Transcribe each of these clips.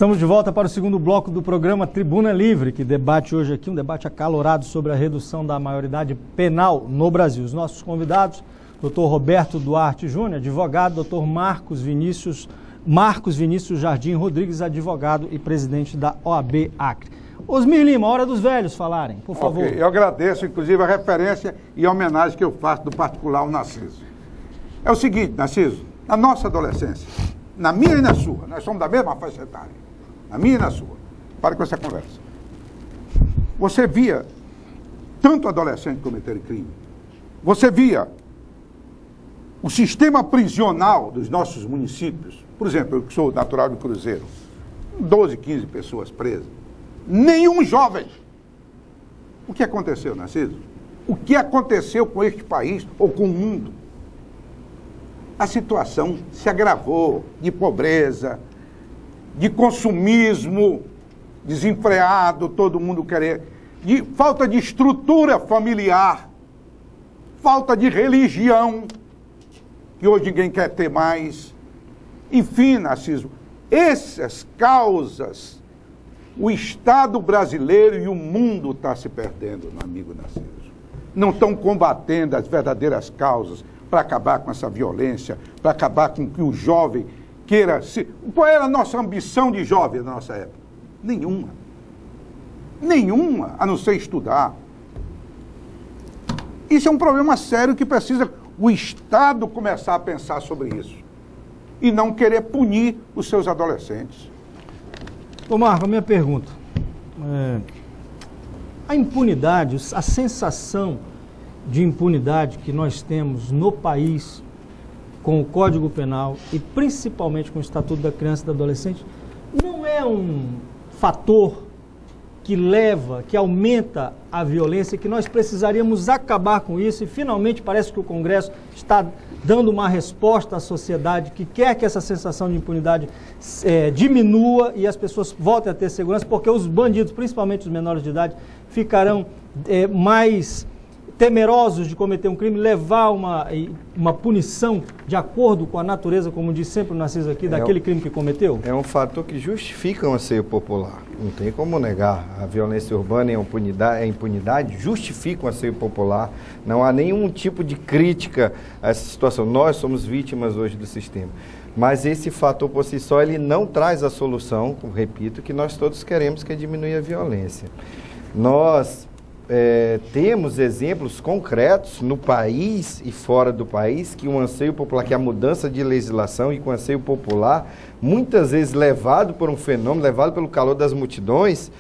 Estamos de volta para o segundo bloco do programa Tribuna Livre, que debate hoje aqui, um debate acalorado sobre a redução da maioridade penal no Brasil. Os nossos convidados, Dr. Roberto Duarte Júnior, advogado, Dr. Marcos Vinícius Jardim Rodrigues, advogado e presidente da OAB Acre. Osmir Lima, hora dos velhos falarem, por favor. Okay. Eu agradeço, inclusive, a referência e a homenagem que eu faço do particular ao Narciso. É o seguinte, Narciso, na nossa adolescência, na minha e na sua, nós somos da mesma faixa etária, na minha e na sua, para com essa conversa. Você via tanto adolescente cometerem crime, você via o sistema prisional dos nossos municípios, por exemplo, eu que sou natural do Cruzeiro, 12, 15 pessoas presas, nenhum jovem. O que aconteceu, Narciso? O que aconteceu com este país ou com o mundo? A situação se agravou de pobreza, de consumismo desenfreado, todo mundo querer, de falta de estrutura familiar, falta de religião, que hoje ninguém quer ter mais. Enfim, Narciso, essas causas, o Estado brasileiro e o mundo estão se perdendo, meu amigo Narciso. Não estão combatendo as verdadeiras causas para acabar com essa violência, para acabar com que o jovem queira se... Qual era a nossa ambição de jovem na nossa época? Nenhuma. Nenhuma, a não ser estudar. Isso é um problema sério que precisa o Estado começar a pensar sobre isso. E não querer punir os seus adolescentes. Ô Marco, a minha pergunta. A impunidade, a sensação de impunidade que nós temos no país com o Código Penal e principalmente com o Estatuto da Criança e do Adolescente, não é um fator que leva, que aumenta a violência, que nós precisaríamos acabar com isso e finalmente parece que o Congresso está dando uma resposta à sociedade que quer que essa sensação de impunidade diminua e as pessoas voltem a ter segurança, porque os bandidos, principalmente os menores de idade, ficarão mais temerosos de cometer um crime, levar uma punição de acordo com a natureza, como diz sempre o Narciso aqui, daquele crime que cometeu? É um fator que justifica um anseio popular. Não tem como negar. A violência urbana e a impunidade justificam o anseio popular. Não há nenhum tipo de crítica a essa situação. Nós somos vítimas hoje do sistema. Mas esse fator por si só, ele não traz a solução, repito, que nós todos queremos, que é diminuir a violência. Nós temos exemplos concretos no país e fora do país que o anseio popular, que a mudança de legislação e com o anseio popular, muitas vezes levado por um fenômeno, levado pelo calor das multidões,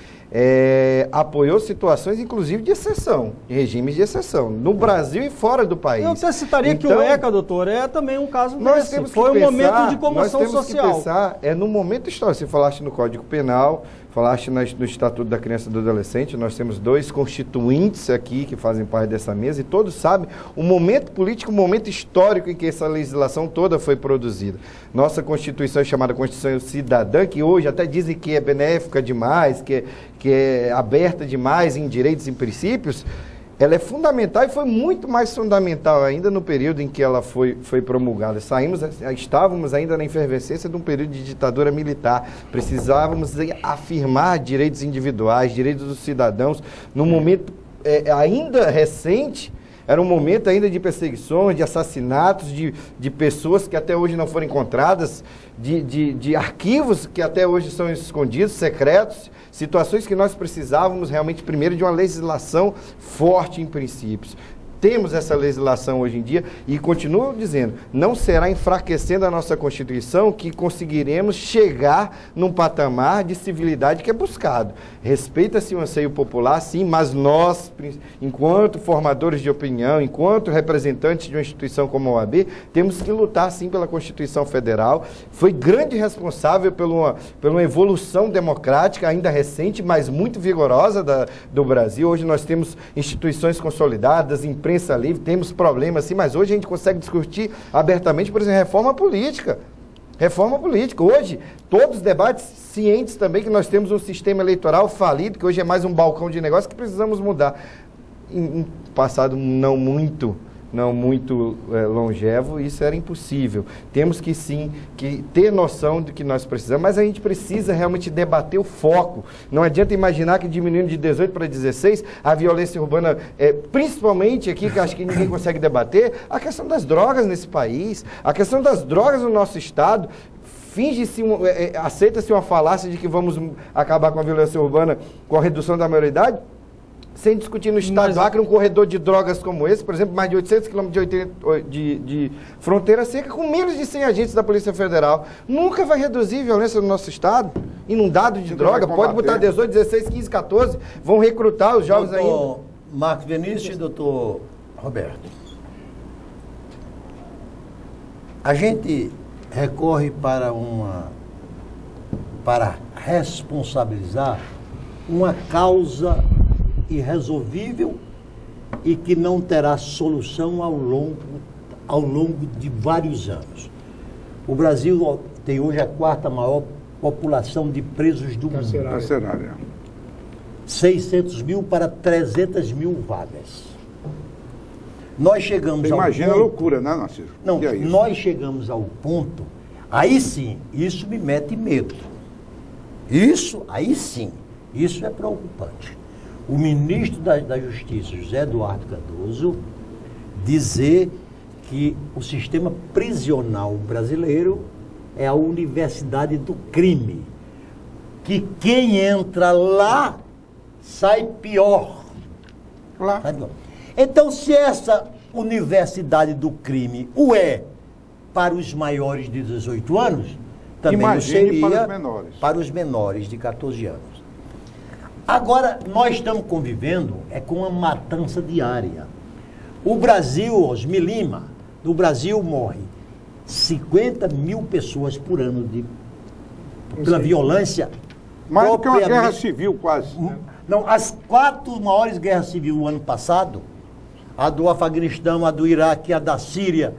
apoiou situações, inclusive, de exceção, de regimes de exceção, no Brasil e fora do país. Eu até citaria que o ECA, doutor, é também um caso desse. Foi um momento de comoção social. Nós temos que pensar, no momento histórico. Você falaste no Código Penal, falaste no Estatuto da Criança e do Adolescente, nós temos 2 constituintes aqui que fazem parte dessa mesa e todos sabem o momento político, o momento histórico em que essa legislação toda foi produzida. Nossa Constituição é chamada Constituição Cidadã, que hoje até dizem que é benéfica demais, que é aberta demais em direitos e princípios. Ela é fundamental e foi muito mais fundamental ainda no período em que ela foi promulgada. Estávamos ainda na efervescência de um período de ditadura militar. Precisávamos afirmar direitos individuais, direitos dos cidadãos, num momento ainda recente. Era um momento ainda de perseguições, de assassinatos, de pessoas que até hoje não foram encontradas, de arquivos que até hoje são escondidos, secretos, situações que nós precisávamos realmente primeiro de uma legislação forte em princípios. Temos essa legislação hoje em dia e continuo dizendo, não será enfraquecendo a nossa Constituição que conseguiremos chegar num patamar de civilidade que é buscado. Respeita-se o anseio popular, sim, mas nós, enquanto formadores de opinião, enquanto representantes de uma instituição como a OAB, temos que lutar, sim, pela Constituição Federal. Foi grande responsável por uma evolução democrática ainda recente, mas muito vigorosa do Brasil. Hoje nós temos instituições consolidadas, imprensa livre, temos problemas sim, mas hoje a gente consegue discutir abertamente, por exemplo, reforma política. Reforma política. Hoje, todos os debates cientes também que nós temos um sistema eleitoral falido, que hoje é mais um balcão de negócio que precisamos mudar. Em passado não muito não muito longevo, isso era impossível. Temos que sim que ter noção de que nós precisamos, mas a gente precisa realmente debater o foco. Não adianta imaginar que diminuindo de 18 para 16, a violência urbana, principalmente aqui, que acho que ninguém consegue debater, a questão das drogas nesse país, a questão das drogas no nosso estado. Aceita-se uma falácia de que vamos acabar com a violência urbana com a redução da maioridade, sem discutir no estado do Acre um corredor de drogas como esse, por exemplo, mais de 800 quilômetros de fronteira seca, com menos de 100 agentes da Polícia Federal. Nunca vai reduzir a violência no nosso estado, inundado de droga. Pode botar 18, 16, 15, 14, vão recrutar os jovens ainda. Doutor Marcos Vinícius e doutor Roberto. A gente recorre para responsabilizar uma causa irresolvível e que não terá solução ao longo de vários anos. O Brasil tem hoje a 4ª maior população de presos do mundo. Carcerária. 600 mil para 300 mil vagas. Nós chegamos ao ponto... Imagina a loucura, né, Narciso? Não, nós chegamos ao ponto... Aí sim, isso me mete medo. Aí sim, isso é preocupante. O ministro da Justiça, José Eduardo Cardoso, dizer que o sistema prisional brasileiro é a universidade do crime. Que quem entra lá sai pior. Claro. Sai pior. Então, se essa universidade do crime o é para os maiores de 18 anos, também imagine seria para os menores de 14 anos. Agora, nós estamos convivendo com uma matança diária. O Brasil, Osmi Lima, no Brasil morre 50 mil pessoas por ano pela violência. Mais do que uma guerra civil, quase. Né? Não, as 4 maiores guerras civis do ano passado, a do Afeganistão, a do Iraque, a da Síria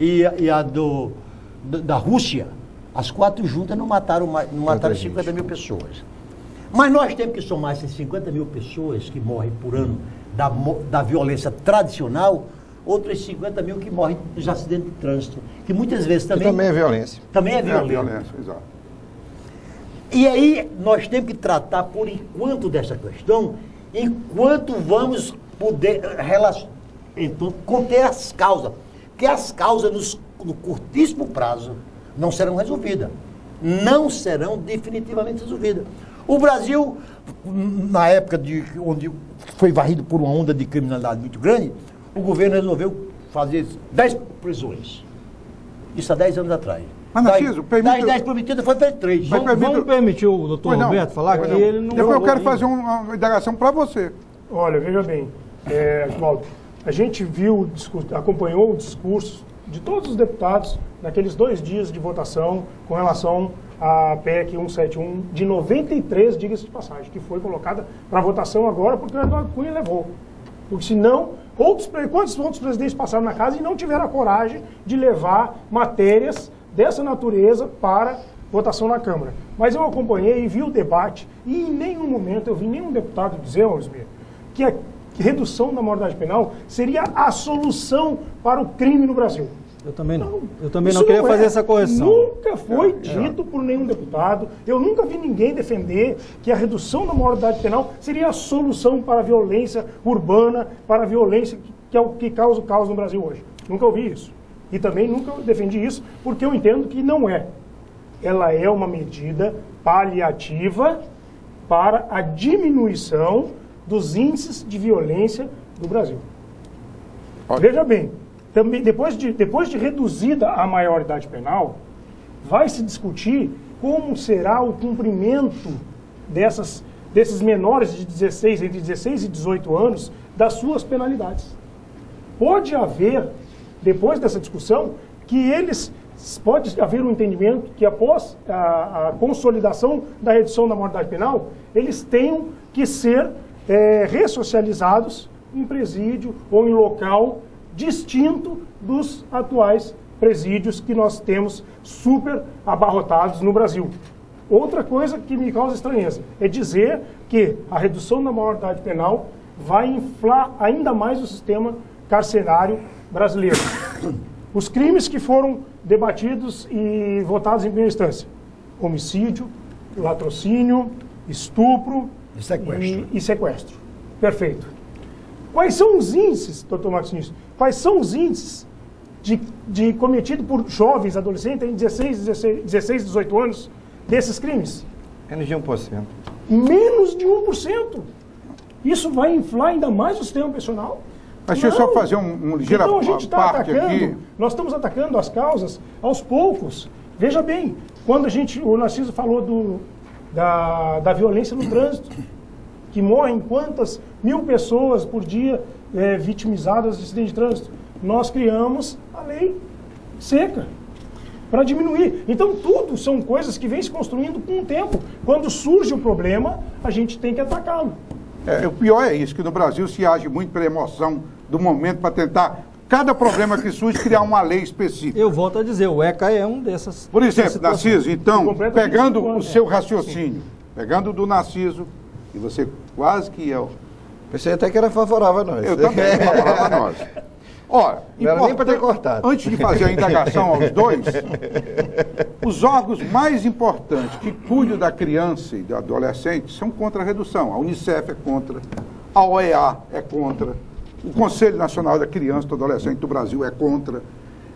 e a da Rússia, as 4 juntas não mataram 50 mil pessoas. Mas nós temos que somar essas 50 mil pessoas que morrem por ano da violência tradicional, outras 50 mil que morrem nos acidentes de trânsito, que muitas vezes também é violência. Também é violência. É violência, exato. E aí nós temos que tratar por enquanto dessa questão, enquanto vamos poder então, conter as causas. Porque as causas no curtíssimo prazo não serão resolvidas. Não serão definitivamente resolvidas. O Brasil, na época onde foi varrido por uma onda de criminalidade muito grande, o governo resolveu fazer 10 prisões. Isso há 10 anos atrás. Mas, Narciso, das 10 prometidas foi feito 3. Vamos permitir o doutor Roberto falar que ele não... Depois eu quero fazer uma indagação para você. Olha, veja bem, Oswaldo, a gente acompanhou o discurso de todos os deputados naqueles 2 dias de votação com relação à PEC 171 de 93, diga-se de passagem, que foi colocada para votação agora porque o Eduardo Cunha levou. Porque senão, quantos outros presidentes passaram na casa e não tiveram a coragem de levar matérias dessa natureza para votação na Câmara. Mas eu acompanhei e vi o debate e em nenhum momento eu vi nenhum deputado dizer, Osmir, que a redução da maioridade penal seria a solução para o crime no Brasil. Eu também não queria fazer essa correção. Nunca foi dito por nenhum deputado. Eu nunca vi ninguém defender que a redução da maioridade penal seria a solução para a violência urbana, para a violência que é o que causa o caos no Brasil hoje. Nunca ouvi isso. E também nunca defendi isso, porque eu entendo que não é. Ela é uma medida paliativa para a diminuição dos índices de violência do Brasil. Veja bem, também, depois de reduzida a maioridade penal, vai se discutir como será o cumprimento desses menores de entre 16 e 18 anos das suas penalidades. Pode haver, depois dessa discussão, pode haver um entendimento que após a consolidação da redução da maioridade penal, eles tenham que ser ressocializados em presídio ou em local distinto dos atuais presídios que nós temos super abarrotados no Brasil. Outra coisa que me causa estranheza é dizer que a redução da maioridade penal vai inflar ainda mais o sistema carcerário brasileiro. Os crimes que foram debatidos e votados em primeira instância: homicídio, latrocínio, estupro e sequestro. Perfeito. Quais são os índices, doutor Marcos Vinícius, quais são os índices de cometido por jovens, adolescentes, em 16, 18 anos, desses crimes? Menos de 1%. Menos de 1%. Isso vai inflar ainda mais o sistema pensional? Mas deixa eu só fazer um ligeiro Então a gente está parte atacando, aqui. nós estamos atacando as causas aos poucos. Veja bem, quando o Narciso falou da violência no trânsito, que morrem quantas mil pessoas por dia vitimizadas de acidente de trânsito, nós criamos a lei seca para diminuir. Então tudo são coisas que vêm se construindo com o tempo. Quando surge o problema, a gente tem que atacá-lo. O pior é isso, que no Brasil se age muito pela emoção do momento para tentar, cada problema que surge, criar uma lei específica. Eu volto a dizer, o ECA é um dessas. Por exemplo, Narciso, então, pegando o seu Sim. raciocínio, pegando o do Narciso, e você quase que é o... Pensei até que era favorável a nós. Eu também favorável a nós. Ora, não era nem para ter cortado. Antes de fazer a indagação aos dois, os órgãos mais importantes que cuidam da criança e do adolescente são contra a redução. A Unicef é contra, a OEA é contra, o Conselho Nacional da Criança e do Adolescente do Brasil é contra.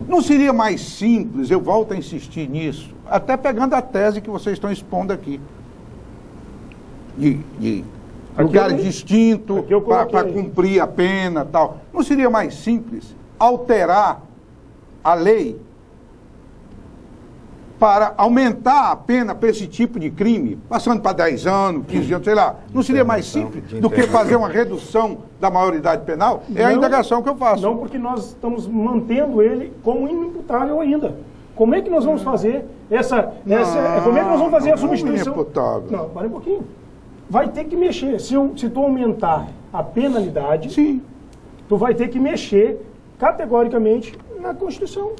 Não seria mais simples, eu volto a insistir nisso, até pegando a tese que vocês estão expondo aqui, de lugares distintos para cumprir a pena e tal. Não seria mais simples alterar a lei para aumentar a pena para esse tipo de crime, passando para 10 anos, 15 anos, sei lá? Não seria mais simples do que fazer uma redução da maioridade penal? É a indagação que eu faço. Não, porque nós estamos mantendo ele como inimputável ainda. Como é que nós vamos fazer como é que nós vamos fazer a substituição? Inimputável. Não, para um pouquinho. Vai ter que mexer. Se tu aumentar a penalidade, Sim. tu vai ter que mexer categoricamente na Constituição.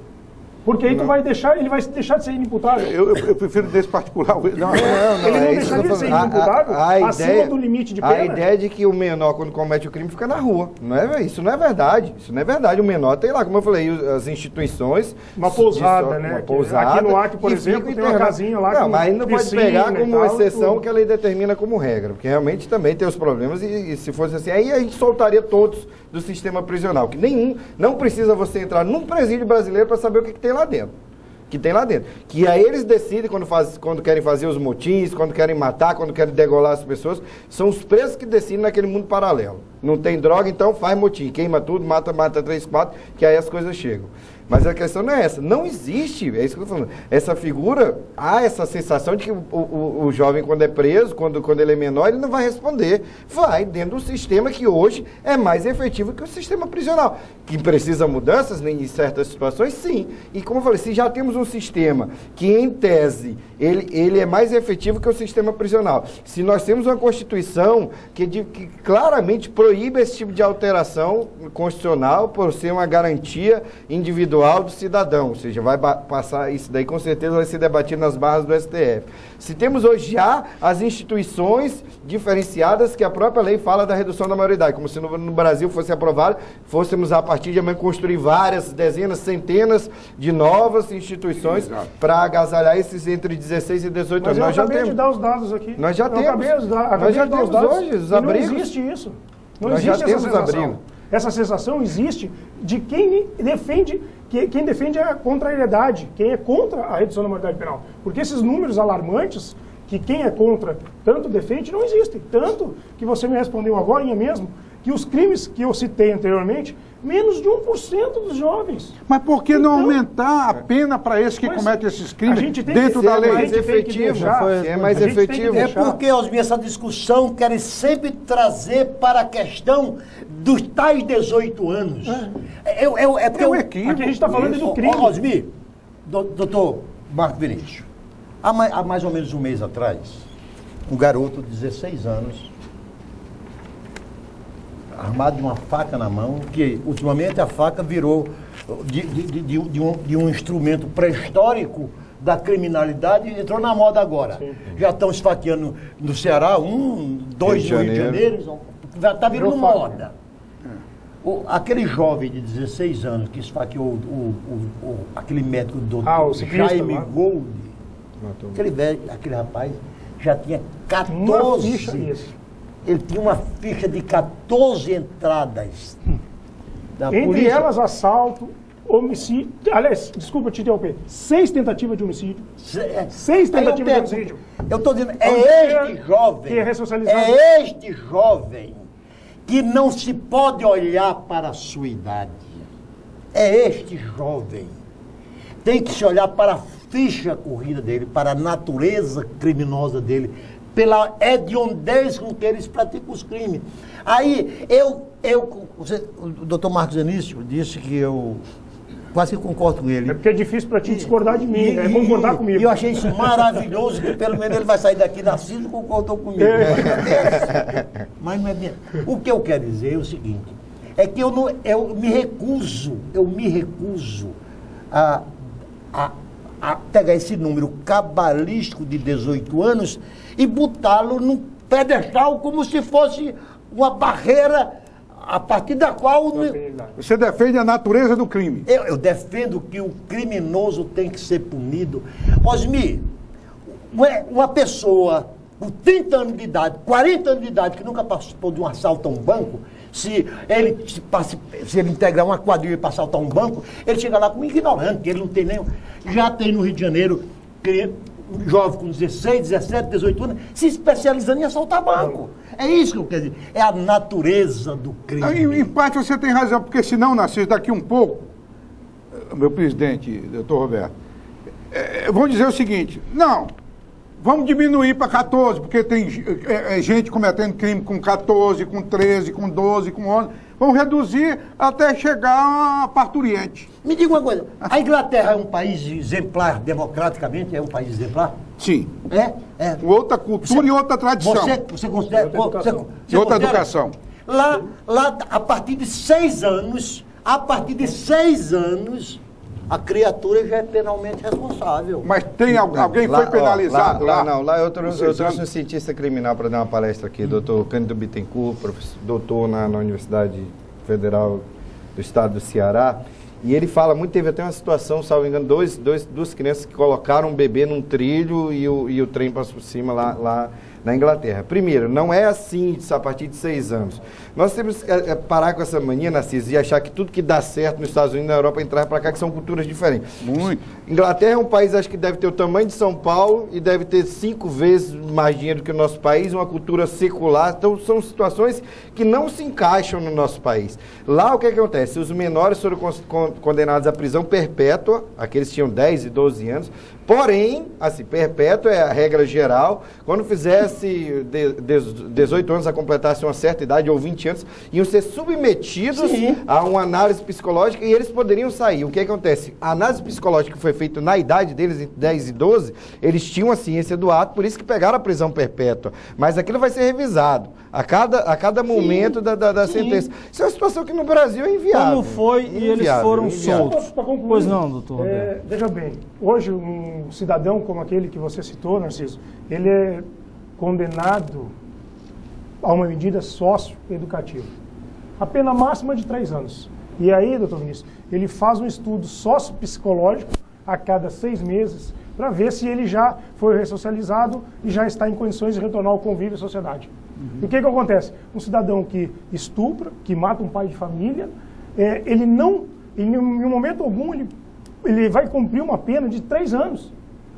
Porque aí ele vai deixar de ser inimputável. Eu prefiro desse particular. Ele não deixaria de ser inimputável acima do limite de pena. A ideia de que o menor, quando comete o crime, fica na rua. Isso não é verdade. Isso não é verdade. O menor tem lá, como eu falei, as instituições... Uma pousada, né? Uma pousada. Aqui no Acre, por exemplo, tem uma casinha lá não, mas aí não pode pegar como exceção que a lei determina como regra. Porque realmente também tem os problemas e se fosse assim, aí a gente soltaria todos do sistema prisional. Que não precisa você entrar num presídio brasileiro para saber o que tem lá dentro. Que aí eles decidem quando querem fazer os motins, quando querem matar, quando querem degolar as pessoas. São os presos que decidem naquele mundo paralelo. Não tem droga, então faz motim. Queima tudo, mata 3, 4, que aí as coisas chegam. Mas a questão não é essa. Não existe, é isso que eu estou falando. Essa figura, há essa sensação de que o jovem, quando é preso, quando ele é menor, ele não vai responder. Vai dentro do sistema que hoje é mais efetivo que o sistema prisional. Que precisa mudanças em certas situações, sim. E como eu falei, se já temos um sistema que, em tese, ele é mais efetivo que o sistema prisional. Se nós temos uma Constituição que claramente proíbe esse tipo de alteração constitucional por ser uma garantia individual do cidadão, ou seja, vai passar isso daí, com certeza vai ser debatido nas barras do STF. Se temos hoje já as instituições diferenciadas que a própria lei fala da redução da maioridade, como se no Brasil fosse aprovado, fôssemos a partir de amanhã construir várias, dezenas, centenas de novas instituições para agasalhar esses entre 16 e 18 anos. Mas eu acabei de dar os dados aqui. Nós já temos. Nós já temos hoje os abrigos. Não existe isso. Nós já temos abrigo. Essa sensação existe de quem defende a contrariedade, quem é contra a redução da maioridade penal. Porque esses números alarmantes, que quem é contra tanto defende, não existem. Tanto que você me respondeu agora mesmo, que os crimes que eu citei anteriormente, menos de 1% dos jovens. Mas por que não aumentar a pena para esses que cometem esses crimes dentro da lei? Mais efetivo, é mais efetivo. É porque, Osmir, essa discussão querem sempre trazer para a questão dos tais 18 anos. É porque equívoco. Aqui a gente está falando do crime. Osmir, doutor Marcos Vinícius, há mais ou menos um mês atrás, um garoto de 16 anos, armado de uma faca na mão, que ultimamente a faca virou de um instrumento pré-histórico da criminalidade, entrou na moda agora. Sim. Já estão esfaqueando no Ceará, 2 no Rio de Janeiro, já está virando moda. Aquele jovem de 16 anos que esfaqueou aquele médico doutor o ciclista, Jaime lá. Gold, Matou. aquele rapaz já tinha Uma 14. ficha, isso. Ele tinha uma ficha de 14 entradas. Da Entre polícia. elas, assalto, homicídio. Aliás, desculpa te interromper. 6 tentativas de homicídio. 6 tentativas de homicídio. Eu estou dizendo, Então, é este jovem. que é ressocializado. É este jovem que não se pode olhar para a sua idade. É este jovem. Tem que se olhar para a ficha corrida dele, para a natureza criminosa dele, pela hediondez com que eles praticam os crimes. Aí, o doutor Marcos Anísio disse que eu quase que concordo com ele. É porque é difícil para ti discordar de mim, é concordar comigo. E eu achei isso maravilhoso, que pelo menos ele vai sair daqui Narciso e concordou comigo. Mas não é bem. O que eu quero dizer é o seguinte, é que eu me recuso a pegar esse número cabalístico de 18 anos e botá-lo num pedestal como se fosse uma barreira a partir da qual... Você defende a natureza do crime. Eu defendo que o criminoso tem que ser punido. Osmir, uma pessoa com 30 anos de idade, 40 anos de idade, que nunca participou de um assalto a um banco, se ele integrar uma quadrilha para assaltar um banco, ele chega lá como ignorante, ele não tem nem... Já tem no Rio de Janeiro, um jovem com 16, 17, 18 anos, se especializando em assaltar banco. É isso que eu quero dizer. É a natureza do crime. Em parte você tem razão, porque senão, Narciso, daqui um pouco, meu presidente, doutor Roberto, vão dizer o seguinte, não, vamos diminuir para 14, porque tem gente cometendo crime com 14, com 13, com 12, com 11, vamos reduzir até chegar a parturiente. Me diga uma coisa, a Inglaterra é um país exemplar, democraticamente, é um país exemplar? Sim. É. Outra cultura e outra tradição. Você considera... E outra educação. Lá, a partir de 6 anos, a criatura já é penalmente responsável. Mas tem alguém foi penalizado lá? Lá eu trouxe um cientista criminal para dar uma palestra aqui, doutor Cândido Bittencourt, doutor na Universidade Federal do Estado do Ceará. E ele fala muito, teve até uma situação, salvo engano, duas crianças que colocaram um bebê num trilho e o trem passou por cima lá na Inglaterra. Primeiro, não é assim a partir de 6 anos. Nós temos que parar com essa mania, Narciso, e achar que tudo que dá certo nos Estados Unidos e na Europa entrar para cá, que são culturas diferentes. Muito. Inglaterra é um país, acho que deve ter o tamanho de São Paulo e deve ter 5 vezes mais dinheiro que o nosso país, uma cultura secular. Então, são situações que não se encaixam no nosso país. Lá, o que acontece? Os menores foram condenados à prisão perpétua, aqueles que tinham 10 e 12 anos, porém, assim, perpétua é a regra geral, quando fizesse 18 anos a completasse uma certa idade, ou 20 anos, iam ser submetidos a uma análise psicológica e eles poderiam sair. O que acontece? A análise psicológica que foi feita na idade deles, entre 10 e 12, eles tinham a ciência do ato, por isso que pegaram a prisão perpétua. Mas aquilo vai ser revisado a cada momento da sentença. Isso é uma situação que no Brasil é inviável. Como foi e eles foram soltos. Pra concluir, Pois não, doutor. veja bem, hoje um cidadão como aquele que você citou, Narciso, ele é condenado a uma medida socioeducativa. A pena máxima de 3 anos. E aí, doutor Vinícius, ele faz um estudo sociopsicológico a cada 6 meses para ver se ele já foi ressocializado e já está em condições de retornar ao convívio à sociedade. E o que acontece? Um cidadão que estupra, que mata um pai de família, ele não, em momento algum, ele vai cumprir uma pena de 3 anos.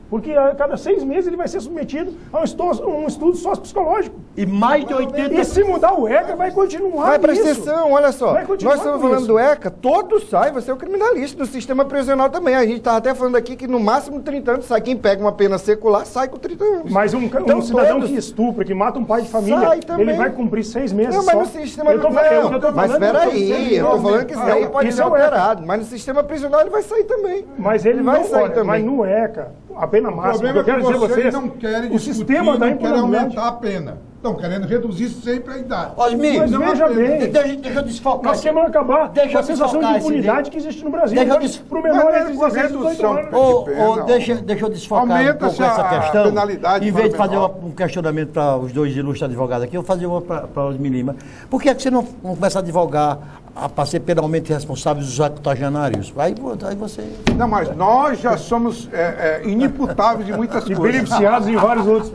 Porque a cada 6 meses ele vai ser submetido a um estudo sociopsicológico. E mais de 80... E se mudar o ECA, vai continuar Mas presta atenção, olha só. Nós estamos falando isso. do ECA, todos saem, você é o criminalista, do sistema prisional também. A gente estava até falando aqui que no máximo 30 anos sai. Quem pega uma pena secular sai com 30 anos. Mas um cidadão que estupra, que mata um pai de família, ele vai cumprir 6 meses. Não, mas no sistema prisional. Mas espera aí, eu estou falando que isso aí pode ser alterado. Mas no sistema prisional ele vai sair também. Mas ele vai sair também. Mas no ECA, a pena máxima, eu quero dizer vocês não querem o sistema da não querem impunidade aumentar a pena. Estão querendo reduzir sempre a idade. Osmir, mas veja bem, deixa eu desfocar. nós queremos acabar com a sensação de impunidade que existe no Brasil. Para o menor entre 16 e 18 anos. Deixa eu desfocar um pouco essa questão. Penalidade em vez de fazer um questionamento para os dois ilustres advogados aqui, eu vou fazer uma para Osmir Lima. Por que é que você não começa a advogar para ser penalmente responsável dos octogenários. Aí você... Não, mas nós já somos inimputáveis de muitas E coisas. beneficiados em vários outros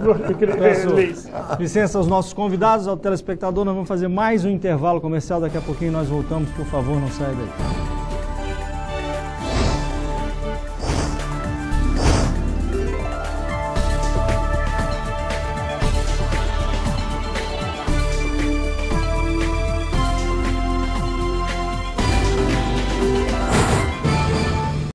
leis. Licença aos nossos convidados, ao telespectador. Nós vamos fazer mais um intervalo comercial. Daqui a pouquinho nós voltamos. Por favor, não saia daí.